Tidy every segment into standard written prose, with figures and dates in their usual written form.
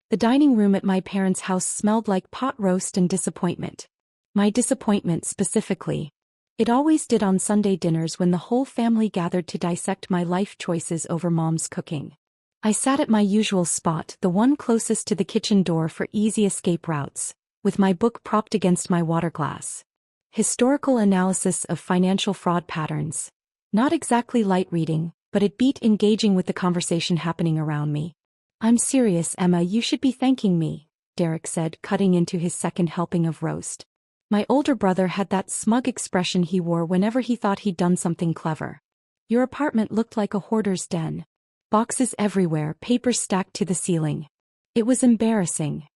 The dining room at my parents' house smelled like pot roast and disappointment. My disappointment specifically. It always did on Sunday dinners when the whole family gathered to dissect my life choices over Mom's cooking. I sat at my usual spot, the one closest to the kitchen door for easy escape routes, with my book propped against my water glass. Historical Analysis of Financial Fraud Patterns. Not exactly light reading, but it beat engaging with the conversation happening around me. "I'm serious, Emma, you should be thanking me," Derek said, cutting into his second helping of roast. My older brother had that smug expression he wore whenever he thought he'd done something clever. "Your apartment looked like a hoarder's den. Boxes everywhere, papers stacked to the ceiling. It was embarrassing."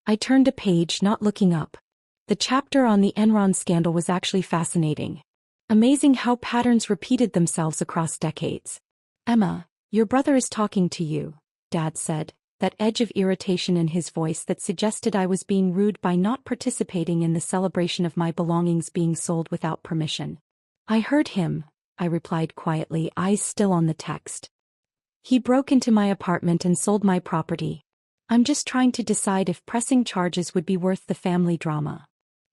I turned a page, not looking up. The chapter on the Enron scandal was actually fascinating. Amazing how patterns repeated themselves across decades. "Emma, your brother is talking to you," Dad said, that edge of irritation in his voice that suggested I was being rude by not participating in the celebration of my belongings being sold without permission. "I heard him," I replied quietly, eyes still on the text. "He broke into my apartment and sold my property. I'm just trying to decide if pressing charges would be worth the family drama."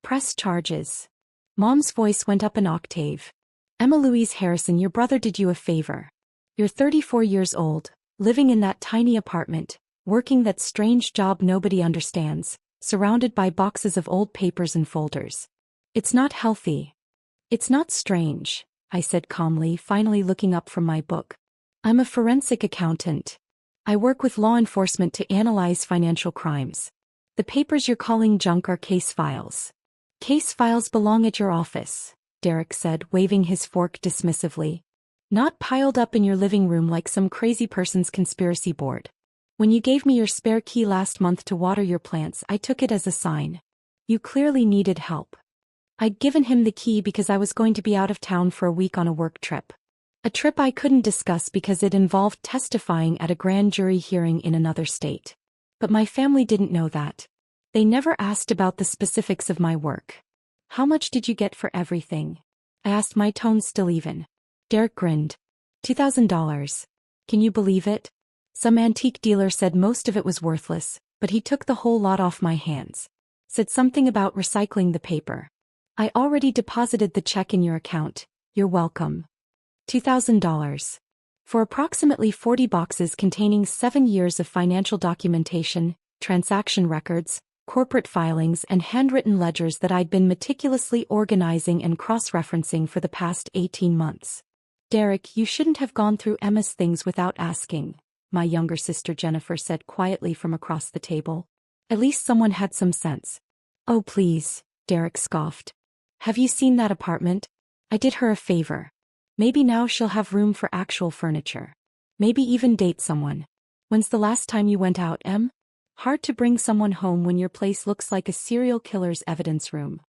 "Press charges?" Mom's voice went up an octave. "Emma Louise Harrison, your brother did you a favor. You're 34 years old, living in that tiny apartment, working that strange job nobody understands, surrounded by boxes of old papers and folders. It's not healthy." "It's not strange," I said calmly, finally looking up from my book. "I'm a forensic accountant. I work with law enforcement to analyze financial crimes. The papers you're calling junk are case files." "Case files belong at your office," Derek said, waving his fork dismissively. "Not piled up in your living room like some crazy person's conspiracy board. When you gave me your spare key last month to water your plants, I took it as a sign. You clearly needed help." I'd given him the key because I was going to be out of town for a week on a work trip. A trip I couldn't discuss because it involved testifying at a grand jury hearing in another state. But my family didn't know that. They never asked about the specifics of my work. "How much did you get for everything?" I asked, my tone still even. Derek grinned. $2,000. Can you believe it? Some antique dealer said most of it was worthless, but he took the whole lot off my hands. Said something about recycling the paper. "I already deposited the check in your account. You're welcome." $2,000. For approximately 40 boxes containing 7 years of financial documentation, transaction records, corporate filings and handwritten ledgers that I'd been meticulously organizing and cross-referencing for the past 18 months. "Derek, you shouldn't have gone through Emma's things without asking," my younger sister Jennifer said quietly from across the table. "At least someone had some sense." "Oh please," Derek scoffed. "Have you seen that apartment? I did her a favor. Maybe now she'll have room for actual furniture. Maybe even date someone. When's the last time you went out, Em? Hard to bring someone home when your place looks like a serial killer's evidence room."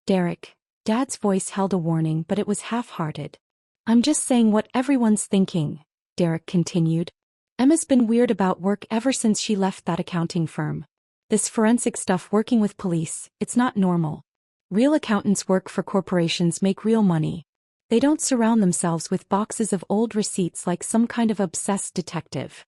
"Derek," Dad's voice held a warning, but it was half-hearted. "I'm just saying what everyone's thinking," Derek continued. "Emma's been weird about work ever since she left that accounting firm. This forensic stuff working with police, it's not normal. Real accountants work for corporations, make real money. They don't surround themselves with boxes of old receipts like some kind of obsessed detective."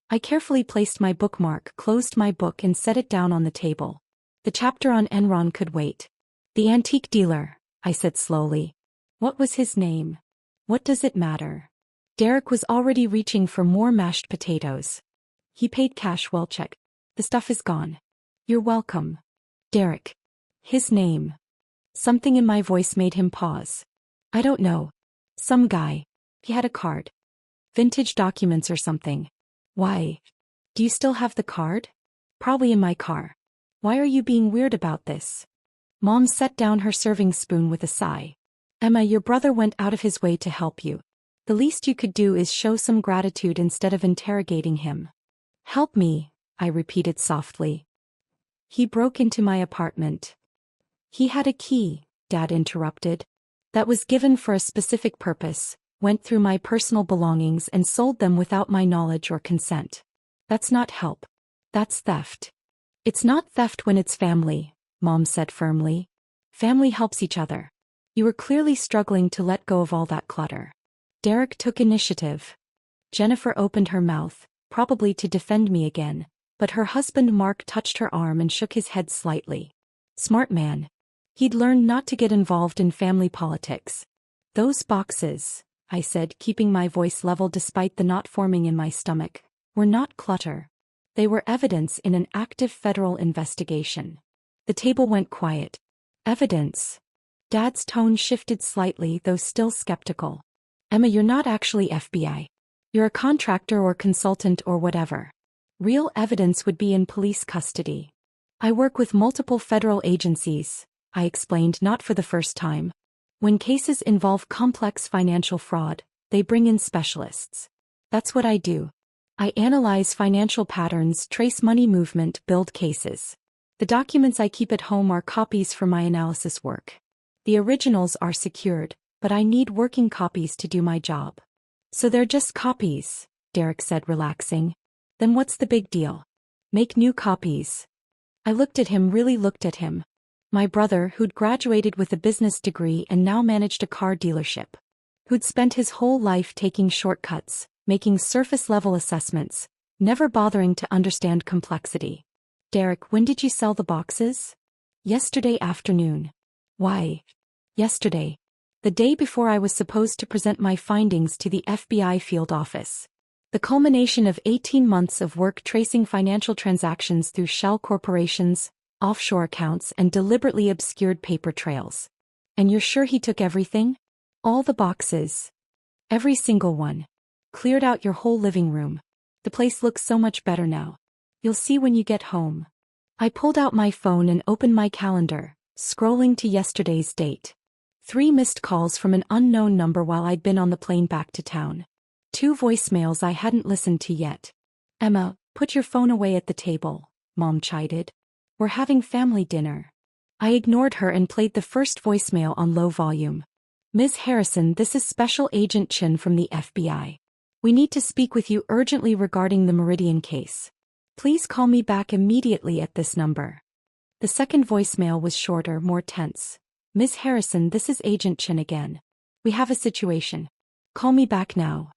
I carefully placed my bookmark, closed my book and set it down on the table. The chapter on Enron could wait. "The antique dealer," I said slowly. "What was his name?" "What does it matter?" Derek was already reaching for more mashed potatoes. "He paid cash, well check. The stuff is gone." "You're welcome." "Derek." "His name." Something in my voice made him pause. "I don't know. Some guy. He had a card. Vintage documents or something." "Why? Do you still have the card?" "Probably in my car." "Why are you being weird about this?" Mom set down her serving spoon with a sigh. "Emma, your brother went out of his way to help you. The least you could do is show some gratitude instead of interrogating him." "Help me," I repeated softly. "He broke into my apartment." "He had a key," Dad interrupted. "That was given for a specific purpose, went through my personal belongings and sold them without my knowledge or consent. That's not help. That's theft." "It's not theft when it's family," Mom said firmly. "Family helps each other. You were clearly struggling to let go of all that clutter." Derek took initiative. Jennifer opened her mouth, probably to defend me again, but her husband Mark touched her arm and shook his head slightly. Smart man. He'd learned not to get involved in family politics. Those boxes, I said, keeping my voice level despite the knot forming in my stomach, were not clutter. They were evidence in an active federal investigation. The table went quiet. Evidence? Dad's tone shifted slightly, though still skeptical. Emma, you're not actually FBI. You're a contractor or consultant or whatever. Real evidence would be in police custody. I work with multiple federal agencies, I explained, not for the first time. When cases involve complex financial fraud, they bring in specialists. That's what I do. I analyze financial patterns, trace money movement, build cases. The documents I keep at home are copies for my analysis work. The originals are secured, but I need working copies to do my job. So they're just copies, Derek said, relaxing. Then what's the big deal? Make new copies. I looked at him, really looked at him. My brother, who'd graduated with a business degree and now managed a car dealership. Who'd spent his whole life taking shortcuts, making surface-level assessments, never bothering to understand complexity. Derek, when did you sell the boxes? Yesterday afternoon. Why? Yesterday. The day before I was supposed to present my findings to the FBI field office. The culmination of 18 months of work tracing financial transactions through shell corporations, offshore accounts, and deliberately obscured paper trails. And you're sure he took everything? All the boxes. Every single one. Cleared out your whole living room. The place looks so much better now. You'll see when you get home. I pulled out my phone and opened my calendar, scrolling to yesterday's date. 3 missed calls from an unknown number while I'd been on the plane back to town. 2 voicemails I hadn't listened to yet. Emma, put your phone away at the table, Mom chided. We're having family dinner. I ignored her and played the first voicemail on low volume. Ms. Harrison, this is Special Agent Chin from the FBI. We need to speak with you urgently regarding the Meridian case. Please call me back immediately at this number. The second voicemail was shorter, more tense. Ms. Harrison, this is Agent Chin again. We have a situation. Call me back now.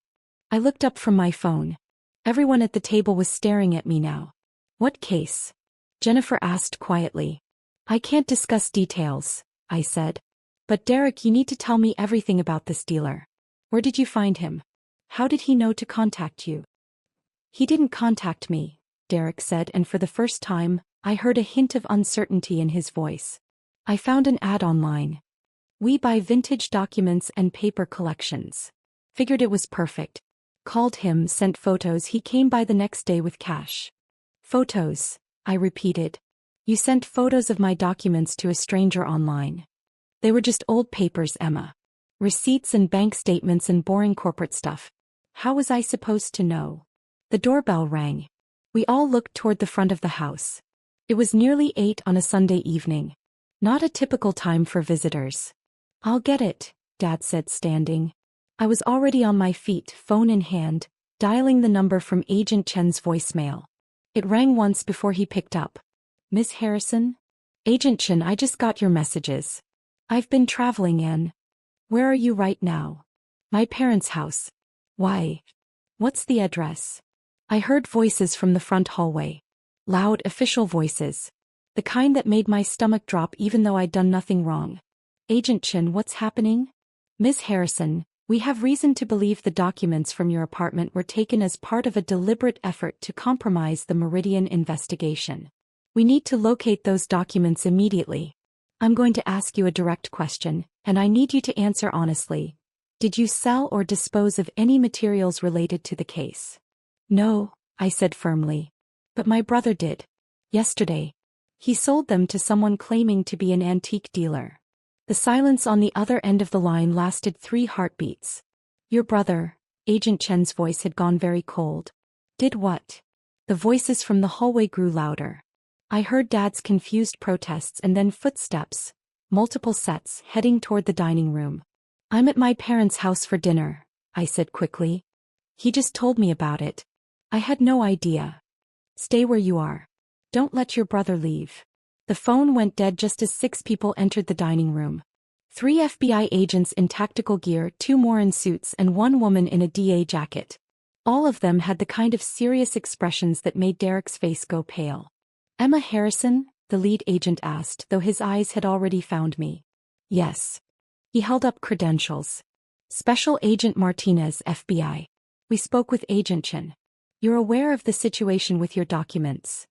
I looked up from my phone. Everyone at the table was staring at me now. What case? Jennifer asked quietly. I can't discuss details, I said. But Derek, you need to tell me everything about this dealer. Where did you find him? How did he know to contact you? He didn't contact me, Derek said, and for the first time, I heard a hint of uncertainty in his voice. I found an ad online. We buy vintage documents and paper collections. Figured it was perfect. Called him, sent photos. He came by the next day with cash. Photos, I repeated. You sent photos of my documents to a stranger online. They were just old papers, Emma. Receipts and bank statements and boring corporate stuff. How was I supposed to know? The doorbell rang. We all looked toward the front of the house. It was nearly 8 on a Sunday evening. Not a typical time for visitors. I'll get it, Dad said, standing. I was already on my feet, phone in hand, dialing the number from Agent Chen's voicemail. It rang once before he picked up. Miss Harrison? Agent Chen, I just got your messages. I've been traveling in. Where are you right now? My parents' house. Why? What's the address? I heard voices from the front hallway. Loud, official voices. The kind that made my stomach drop even though I'd done nothing wrong. Agent Chen, what's happening? Miss Harrison, we have reason to believe the documents from your apartment were taken as part of a deliberate effort to compromise the Meridian investigation. We need to locate those documents immediately. I'm going to ask you a direct question, and I need you to answer honestly. Did you sell or dispose of any materials related to the case? No, I said firmly. But my brother did. Yesterday. He sold them to someone claiming to be an antique dealer. The silence on the other end of the line lasted 3 heartbeats. Your brother, Agent Chen's voice had gone very cold. Did what? The voices from the hallway grew louder. I heard Dad's confused protests and then footsteps, multiple sets, heading toward the dining room. I'm at my parents' house for dinner, I said quickly. He just told me about it. I had no idea. Stay where you are. Don't let your brother leave. The phone went dead just as 6 people entered the dining room. 3 FBI agents in tactical gear, 2 more in suits, and 1 woman in a DA jacket. All of them had the kind of serious expressions that made Derek's face go pale. "Emma Harrison?" the lead agent asked, though his eyes had already found me. "Yes." He held up credentials. "Special Agent Martinez, FBI. We spoke with Agent Chen. You're aware of the situation with your documents?"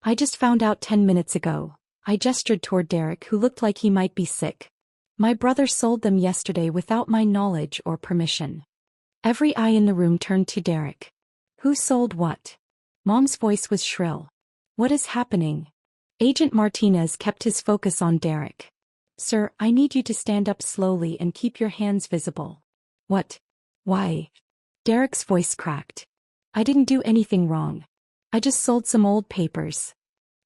"I just found out 10 minutes ago." I gestured toward Derek, who looked like he might be sick. "My brother sold them yesterday without my knowledge or permission." Every eye in the room turned to Derek. "Who sold what?" Mom's voice was shrill. "What is happening?" Agent Martinez kept his focus on Derek. "Sir, I need you to stand up slowly and keep your hands visible." "What? Why?" Derek's voice cracked. "I didn't do anything wrong. I just sold some old papers."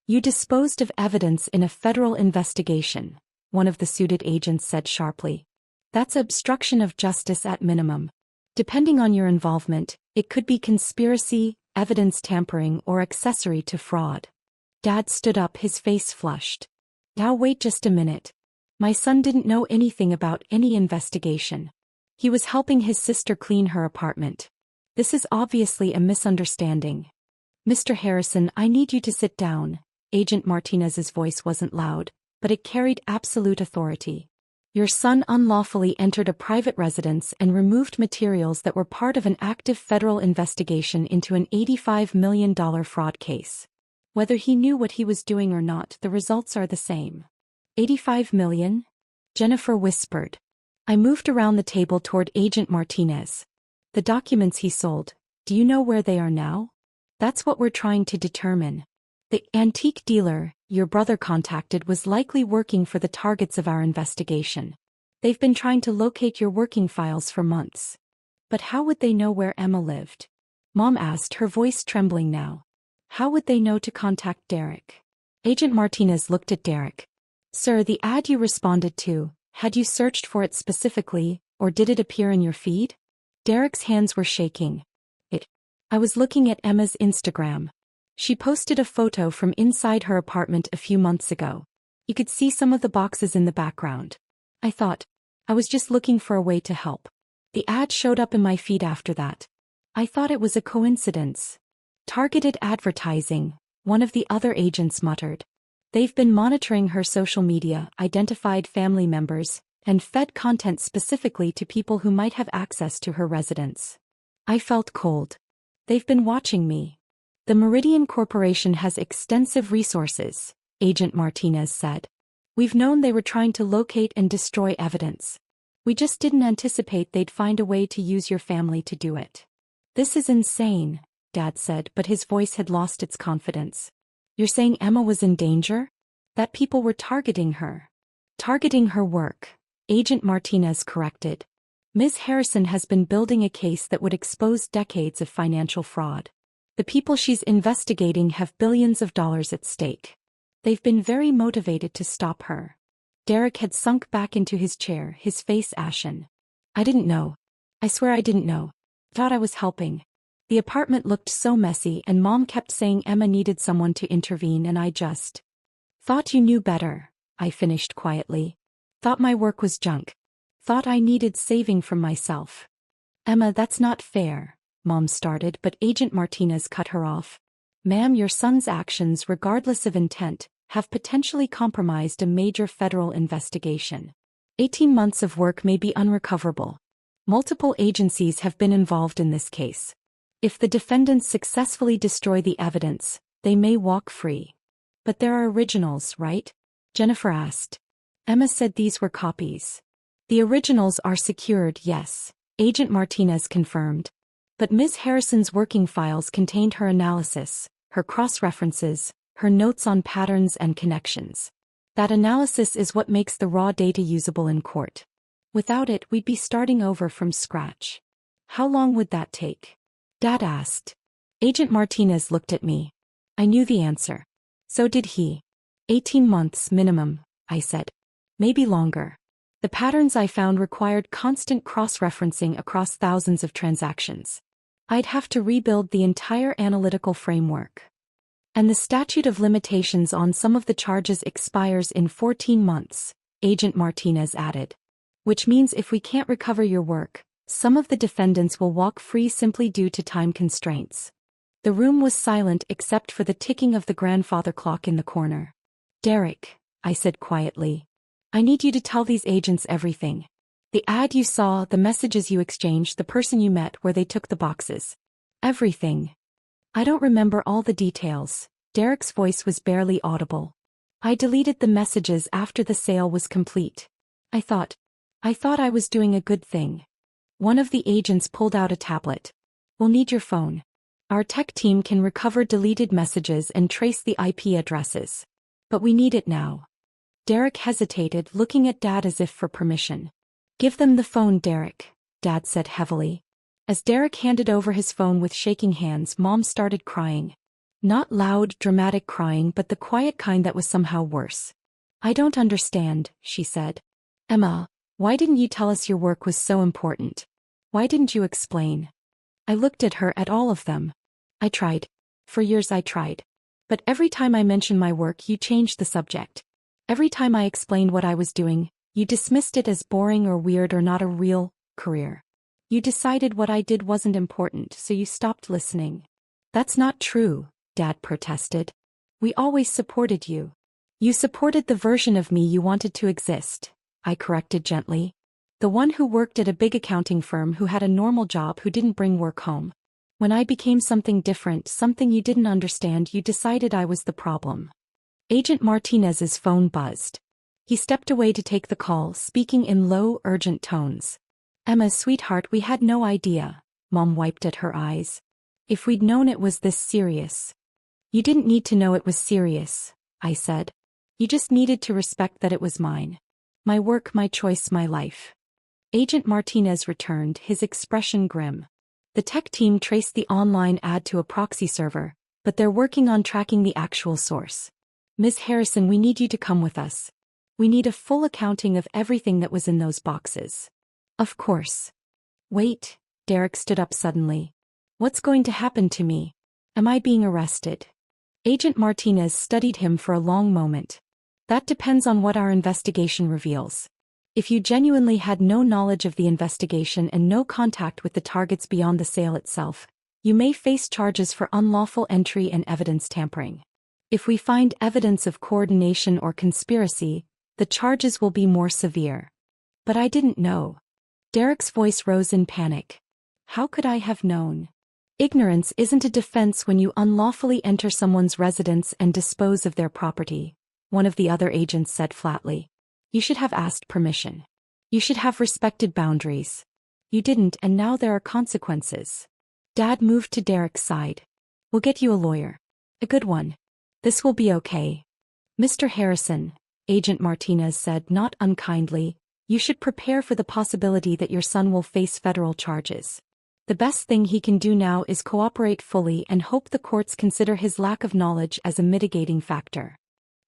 "You disposed of evidence in a federal investigation," one of the suited agents said sharply. "That's obstruction of justice at minimum. Depending on your involvement, it could be conspiracy, evidence tampering, or accessory to fraud." Dad stood up, his face flushed. "Now wait just a minute. My son didn't know anything about any investigation. He was helping his sister clean her apartment. This is obviously a misunderstanding." "Mr. Harrison, I need you to sit down." Agent Martinez's voice wasn't loud, but it carried absolute authority. "Your son unlawfully entered a private residence and removed materials that were part of an active federal investigation into an $85 million fraud case. Whether he knew what he was doing or not, the results are the same." "$85 million?" Jennifer whispered. I moved around the table toward Agent Martinez. "The documents he sold, do you know where they are now?" "That's what we're trying to determine. The antique dealer your brother contacted was likely working for the targets of our investigation. They've been trying to locate your working files for months." "But how would they know where Emma lived?" Mom asked, her voice trembling now. "How would they know to contact Derek?" Agent Martinez looked at Derek. "Sir, the ad you responded to, had you searched for it specifically, or did it appear in your feed?" Derek's hands were shaking. I was looking at Emma's Instagram. She posted a photo from inside her apartment a few months ago. You could see some of the boxes in the background. I was just looking for a way to help. The ad showed up in my feed after that. I thought it was a coincidence." "Targeted advertising," one of the other agents muttered. "They've been monitoring her social media, identified family members, and fed content specifically to people who might have access to her residence." I felt cold. "They've been watching me." "The Meridian Corporation has extensive resources," Agent Martinez said. "We've known they were trying to locate and destroy evidence. We just didn't anticipate they'd find a way to use your family to do it." "This is insane," Dad said, but his voice had lost its confidence. "You're saying Emma was in danger? That people were targeting her?" "Targeting her work," Agent Martinez corrected. "Ms. Harrison has been building a case that would expose decades of financial fraud. The people she's investigating have billions of dollars at stake. They've been very motivated to stop her." Derek had sunk back into his chair, his face ashen. "I didn't know. I swear I didn't know. Thought I was helping. The apartment looked so messy and Mom kept saying Emma needed someone to intervene and I just thought you knew better," I finished quietly. "Thought my work was junk. Thought I needed saving from myself." "Emma, that's not fair," Mom started, but Agent Martinez cut her off. "Ma'am, your son's actions, regardless of intent, have potentially compromised a major federal investigation. 18 months of work may be unrecoverable. Multiple agencies have been involved in this case. If the defendants successfully destroy the evidence, they may walk free." "But there are originals, right?" Jennifer asked. Emma said these were copies. "The originals are secured, yes," Agent Martinez confirmed. "But Ms. Harrison's working files contained her analysis, her cross-references, her notes on patterns and connections. That analysis is what makes the raw data usable in court. Without it, we'd be starting over from scratch." "How long would that take?" Dad asked. Agent Martinez looked at me. I knew the answer. So did he. 18 months minimum, I said. Maybe longer. The patterns I found required constant cross-referencing across thousands of transactions. I'd have to rebuild the entire analytical framework. And the statute of limitations on some of the charges expires in 14 months, Agent Martinez added. Which means if we can't recover your work, Some of the defendants will walk free simply due to time constraints. The room was silent except for the ticking of the grandfather clock in the corner. Derek, I said quietly. I need you to tell these agents everything. The ad you saw, the messages you exchanged, the person you met where they took the boxes. Everything. I don't remember all the details. Derek's voice was barely audible. I deleted the messages after the sale was complete. I thought I was doing a good thing. One of the agents pulled out a tablet. We'll need your phone. Our tech team can recover deleted messages and trace the IP addresses. But we need it now. Derek hesitated, looking at Dad as if for permission. Give them the phone, Derek, Dad said heavily. As Derek handed over his phone with shaking hands, Mom started crying. Not loud, dramatic crying, but the quiet kind that was somehow worse. I don't understand, she said. Emma, why didn't you tell us your work was so important? Why didn't you explain? I looked at her, at all of them. I tried. For years I tried. But every time I mentioned my work, you changed the subject. Every time I explained what I was doing, you dismissed it as boring or weird or not a real career. You decided what I did wasn't important, so you stopped listening. That's not true, Dad protested. We always supported you. You supported the version of me you wanted to exist, I corrected gently. The one who worked at a big accounting firm, who had a normal job, who didn't bring work home. When I became something different, something you didn't understand, you decided I was the problem. Agent Martinez's phone buzzed. He stepped away to take the call, speaking in low, urgent tones. Emma, sweetheart, we had no idea. Mom wiped at her eyes. If we'd known it was this serious. You didn't need to know it was serious, I said. You just needed to respect that it was mine. My work, my choice, my life. Agent Martinez returned, his expression grim. The tech team traced the online ad to a proxy server, but they're working on tracking the actual source. Ms. Harrison, we need you to come with us. We need a full accounting of everything that was in those boxes. Of course. Wait, Derek stood up suddenly. What's going to happen to me? Am I being arrested? Agent Martinez studied him for a long moment. That depends on what our investigation reveals. If you genuinely had no knowledge of the investigation and no contact with the targets beyond the sale itself, you may face charges for unlawful entry and evidence tampering. If we find evidence of coordination or conspiracy, the charges will be more severe. But I didn't know. Derek's voice rose in panic. How could I have known? Ignorance isn't a defense when you unlawfully enter someone's residence and dispose of their property, one of the other agents said flatly. You should have asked permission. You should have respected boundaries. You didn't, and now there are consequences. Dad moved to Derek's side. We'll get you a lawyer. A good one. This will be okay. Mr. Harrison, Agent Martinez said not unkindly, you should prepare for the possibility that your son will face federal charges. The best thing he can do now is cooperate fully and hope the courts consider his lack of knowledge as a mitigating factor.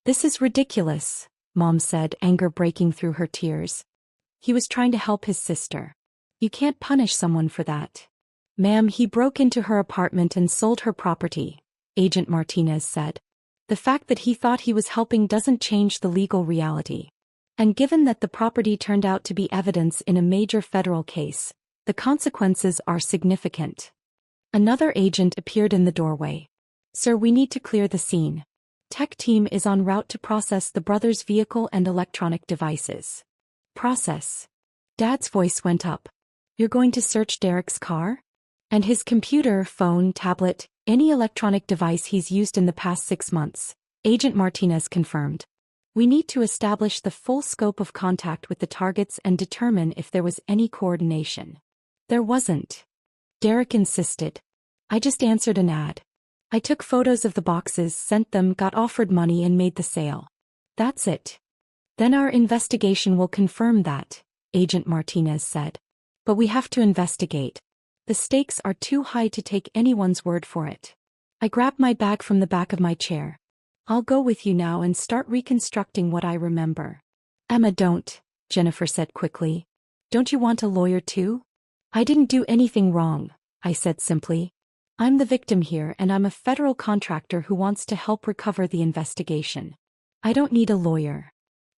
This is ridiculous, Mom said, anger breaking through her tears. He was trying to help his sister. You can't punish someone for that. Ma'am, he broke into her apartment and sold her property, Agent Martinez said. The fact that he thought he was helping doesn't change the legal reality. And given that the property turned out to be evidence in a major federal case, the consequences are significant. Another agent appeared in the doorway. Sir, we need to clear the scene. Tech team is en route to process the brothers' vehicle and electronic devices. Process. Dad's voice went up. You're going to search Derek's car? And his computer, phone, tablet, any electronic device he's used in the past 6 months, Agent Martinez confirmed. We need to establish the full scope of contact with the targets and determine if there was any coordination. There wasn't. Derek insisted. I just answered an ad. I took photos of the boxes, sent them, got offered money and made the sale. That's it. Then our investigation will confirm that, Agent Martinez said. But we have to investigate. The stakes are too high to take anyone's word for it. I grabbed my bag from the back of my chair. I'll go with you now and start reconstructing what I remember. Emma, don't, Jennifer said quickly. Don't you want a lawyer too? I didn't do anything wrong, I said simply. I'm the victim here and I'm a federal contractor who wants to help recover the investigation. I don't need a lawyer.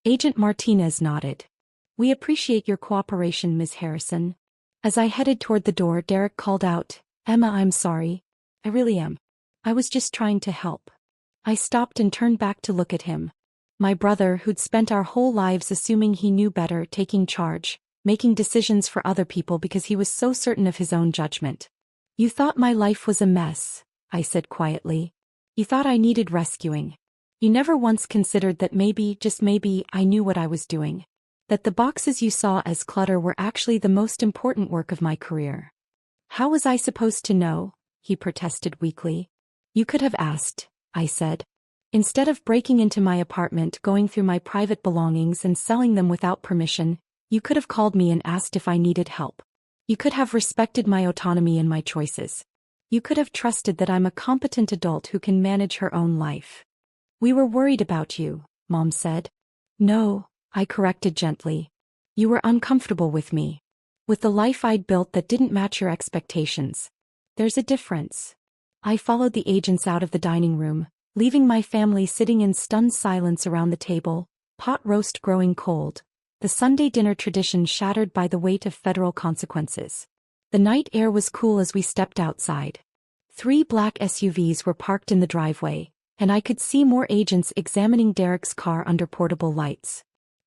Agent Martinez nodded. We appreciate your cooperation, Ms. Harrison. As I headed toward the door, Derek called out, "Emma, I'm sorry. I really am. I was just trying to help." I stopped and turned back to look at him. My brother, who'd spent our whole lives assuming he knew better, taking charge, making decisions for other people because he was so certain of his own judgment. "You thought my life was a mess," I said quietly. "You thought I needed rescuing. You never once considered that maybe, just maybe, I knew what I was doing. That the boxes you saw as clutter were actually the most important work of my career." "How was I supposed to know?" he protested weakly. "You could have asked," I said. "Instead of breaking into my apartment, going through my private belongings and selling them without permission, you could have called me and asked if I needed help. You could have respected my autonomy and my choices. You could have trusted that I'm a competent adult who can manage her own life." "We were worried about you," Mom said. "No," I corrected gently. "You were uncomfortable with me. With the life I'd built that didn't match your expectations. There's a difference." I followed the agents out of the dining room, leaving my family sitting in stunned silence around the table, pot roast growing cold, the Sunday dinner tradition shattered by the weight of federal consequences. The night air was cool as we stepped outside. 3 black SUVs were parked in the driveway, and I could see more agents examining Derek's car under portable lights.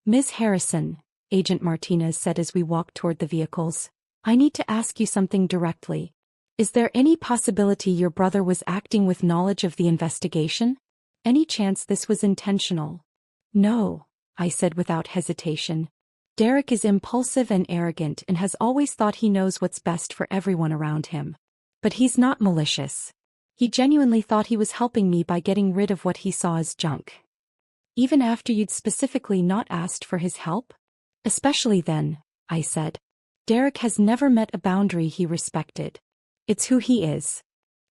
"Ms. Harrison," Agent Martinez said as we walked toward the vehicles, "I need to ask you something directly. Is there any possibility your brother was acting with knowledge of the investigation? Any chance this was intentional?" "No," I said without hesitation. "Derek is impulsive and arrogant and has always thought he knows what's best for everyone around him. But he's not malicious. He genuinely thought he was helping me by getting rid of what he saw as junk." "Even after you'd specifically not asked for his help?" "Especially then," I said. "Derek has never met a boundary he respected. It's who he is."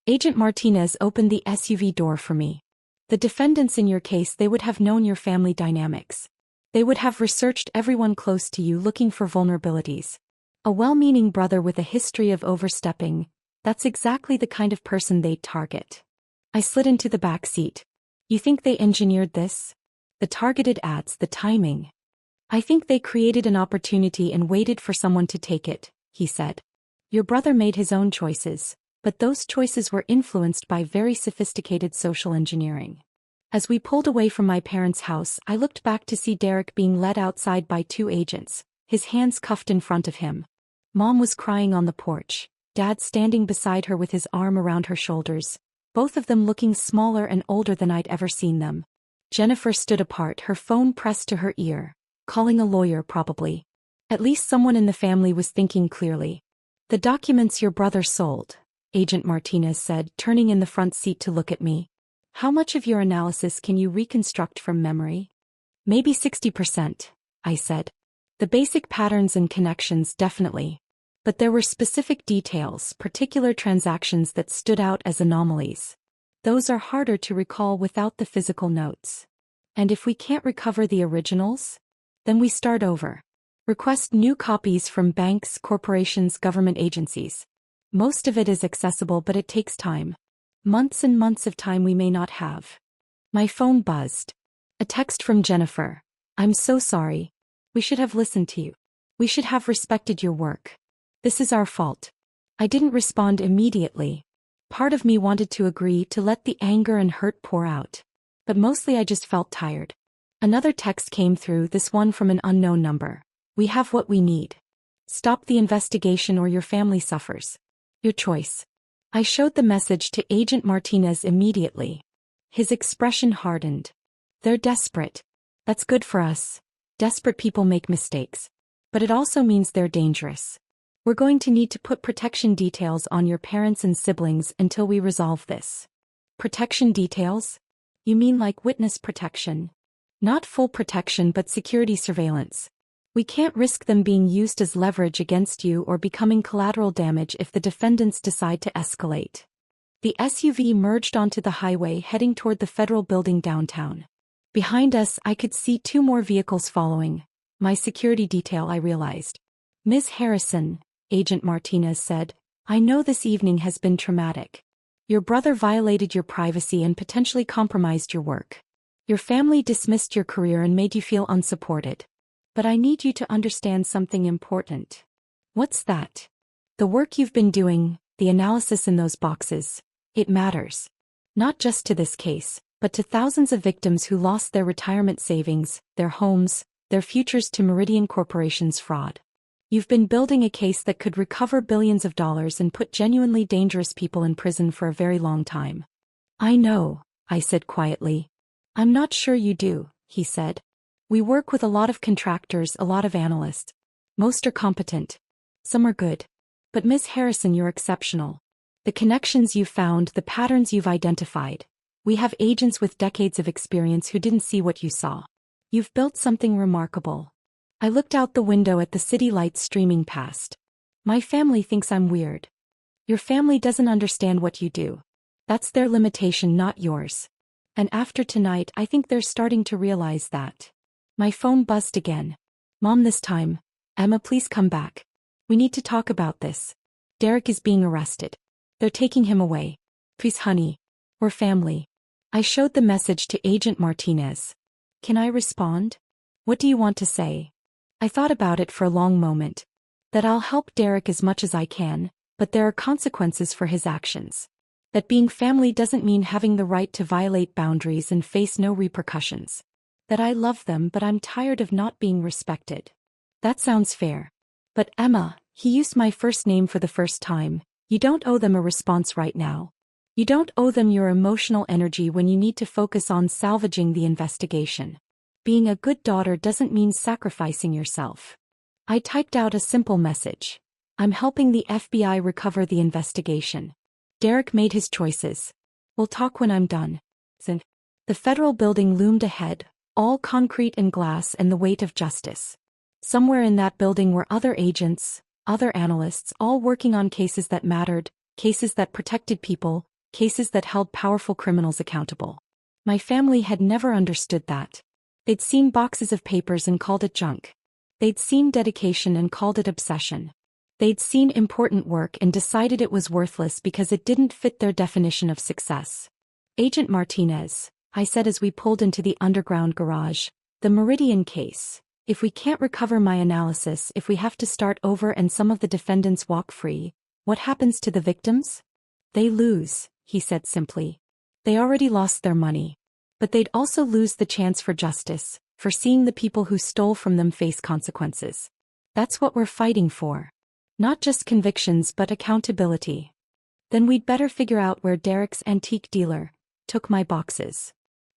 Agent Martinez opened the SUV door for me. "The defendants in your case, they would have known your family dynamics. They would have researched everyone close to you looking for vulnerabilities. A well-meaning brother with a history of overstepping, that's exactly the kind of person they'd target." I slid into the back seat. "You think they engineered this? The targeted ads, the timing." "I think they created an opportunity and waited for someone to take it," he said. "Your brother made his own choices, but those choices were influenced by very sophisticated social engineering." As we pulled away from my parents' house, I looked back to see Derek being led outside by 2 agents, his hands cuffed in front of him. Mom was crying on the porch, Dad standing beside her with his arm around her shoulders, both of them looking smaller and older than I'd ever seen them. Jennifer stood apart, her phone pressed to her ear, calling a lawyer probably. At least someone in the family was thinking clearly. "The documents your brother sold," Agent Martinez said, turning in the front seat to look at me. "How much of your analysis can you reconstruct from memory?" "Maybe 60%, I said. "The basic patterns and connections definitely. But there were specific details, particular transactions that stood out as anomalies. Those are harder to recall without the physical notes. And if we can't recover the originals, then we start over. Request new copies from banks, corporations, government agencies. Most of it is accessible, but it takes time. Months and months of time we may not have." My phone buzzed. A text from Jennifer. "I'm so sorry. We should have listened to you. We should have respected your work. This is our fault." I didn't respond immediately. Part of me wanted to agree, to let the anger and hurt pour out. But mostly I just felt tired. Another text came through, this one from an unknown number. "We have what we need. Stop the investigation or your family suffers. Your choice." I showed the message to Agent Martinez immediately. His expression hardened. "They're desperate. That's good for us. Desperate people make mistakes. But it also means they're dangerous. We're going to need to put protection details on your parents and siblings until we resolve this." "Protection details? You mean like witness protection?" "Not full protection, but security surveillance. We can't risk them being used as leverage against you or becoming collateral damage if the defendants decide to escalate." The SUV merged onto the highway heading toward the federal building downtown. Behind us, I could see 2 more vehicles following. My security detail, I realized. "Ms. Harrison," Agent Martinez said, "I know this evening has been traumatic. Your brother violated your privacy and potentially compromised your work. Your family dismissed your career and made you feel unsupported. But I need you to understand something important." "What's that?" The work you've been doing, the analysis in those boxes, it matters. Not just to this case, but to thousands of victims who lost their retirement savings, their homes, their futures to Meridian Corporation's fraud. You've been building a case that could recover billions of dollars and put genuinely dangerous people in prison for a very long time. I know, I said quietly. I'm not sure you do, he said. We work with a lot of contractors, a lot of analysts. Most are competent. Some are good. But Ms. Harrison, you're exceptional. The connections you've found, the patterns you've identified. We have agents with decades of experience who didn't see what you saw. You've built something remarkable. I looked out the window at the city lights streaming past. My family thinks I'm weird. Your family doesn't understand what you do. That's their limitation, not yours. And after tonight, I think they're starting to realize that. My phone buzzed again. Mom, this time. Emma, please come back. We need to talk about this. Derek is being arrested. They're taking him away. Please, honey. We're family. I showed the message to Agent Martinez. Can I respond? What do you want to say? I thought about it for a long moment. That I'll help Derek as much as I can, but there are consequences for his actions. That being family doesn't mean having the right to violate boundaries and face no repercussions. That I love them, but I'm tired of not being respected. That sounds fair. But Emma, he used my first name for the first time. You don't owe them a response right now. You don't owe them your emotional energy when you need to focus on salvaging the investigation. Being a good daughter doesn't mean sacrificing yourself. I typed out a simple message. I'm helping the FBI recover the investigation. Derek made his choices. We'll talk when I'm done. The federal building loomed ahead, all concrete and glass and the weight of justice. Somewhere in that building were other agents, other analysts, all working on cases that mattered, cases that protected people, cases that held powerful criminals accountable. My family had never understood that. They'd seen boxes of papers and called it junk. They'd seen dedication and called it obsession. They'd seen important work and decided it was worthless because it didn't fit their definition of success. Agent Martinez, I said as we pulled into the underground garage, the Meridian case. If we can't recover my analysis, if we have to start over and some of the defendants walk free, what happens to the victims? They lose, he said simply. They already lost their money. But they'd also lose the chance for justice, for seeing the people who stole from them face consequences. That's what we're fighting for. Not just convictions but accountability. Then we'd better figure out where Derek's antique dealer took my boxes.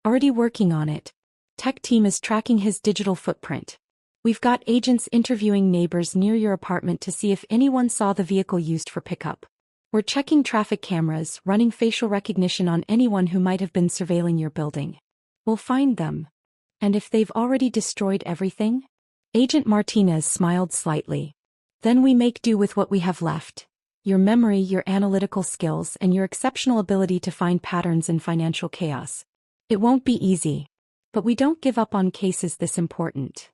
Already working on it. Tech team is tracking his digital footprint. We've got agents interviewing neighbors near your apartment to see if anyone saw the vehicle used for pickup. We're checking traffic cameras, running facial recognition on anyone who might have been surveilling your building. We'll find them. And if they've already destroyed everything? Agent Martinez smiled slightly. Then we make do with what we have left. Your memory, your analytical skills, and your exceptional ability to find patterns in financial chaos. It won't be easy. But we don't give up on cases this important.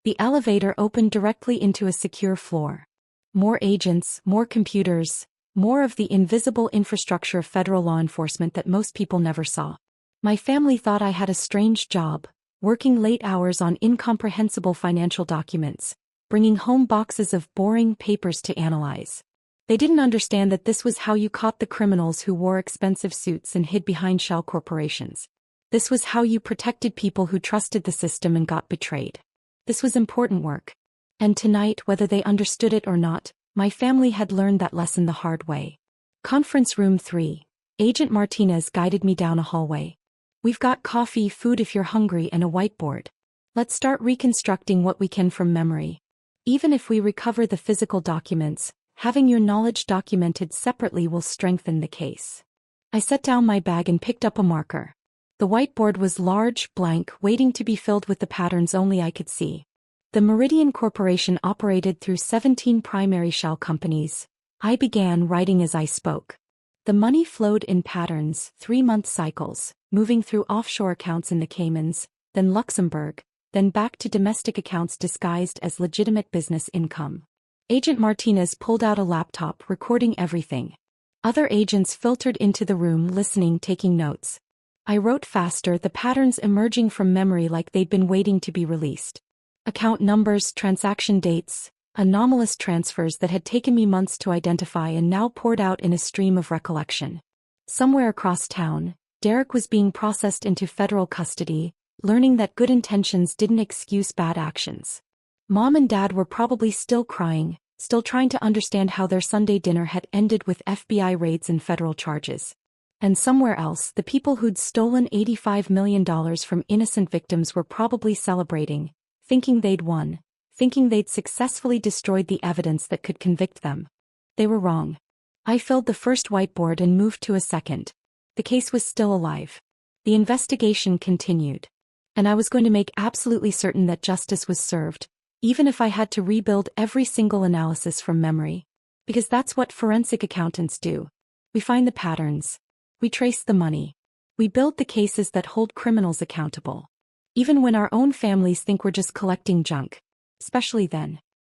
The elevator opened directly into a secure floor. More agents, more computers, more of the invisible infrastructure of federal law enforcement that most people never saw. My family thought I had a strange job, working late hours on incomprehensible financial documents, bringing home boxes of boring papers to analyze. They didn't understand that this was how you caught the criminals who wore expensive suits and hid behind shell corporations. This was how you protected people who trusted the system and got betrayed. This was important work. And tonight, whether they understood it or not, my family had learned that lesson the hard way. Conference room 3. Agent Martinez guided me down a hallway. We've got coffee, food if you're hungry, and a whiteboard. Let's start reconstructing what we can from memory. Even if we recover the physical documents, having your knowledge documented separately will strengthen the case. I set down my bag and picked up a marker. The whiteboard was large, blank, waiting to be filled with the patterns only I could see. The Meridian Corporation operated through 17 primary shell companies. I began writing as I spoke. The money flowed in patterns, 3-month cycles, moving through offshore accounts in the Caymans, then Luxembourg, then back to domestic accounts disguised as legitimate business income. Agent Martinez pulled out a laptop, recording everything. Other agents filtered into the room, listening, taking notes. I wrote faster, the patterns emerging from memory like they'd been waiting to be released. Account numbers, transaction dates, Anomalous transfers that had taken me months to identify and now poured out in a stream of recollection. Somewhere across town, Derek was being processed into federal custody, learning that good intentions didn't excuse bad actions. Mom and Dad were probably still crying, still trying to understand how their Sunday dinner had ended with FBI raids and federal charges. And somewhere else, the people who'd stolen $85 million from innocent victims were probably celebrating, thinking they'd won, thinking they'd successfully destroyed the evidence that could convict them. They were wrong. I filled the first whiteboard and moved to a second. The case was still alive. The investigation continued. And I was going to make absolutely certain that justice was served, even if I had to rebuild every single analysis from memory. Because that's what forensic accountants do. We find the patterns. We trace the money. We build the cases that hold criminals accountable. Even when our own families think we're just collecting junk. Especially then.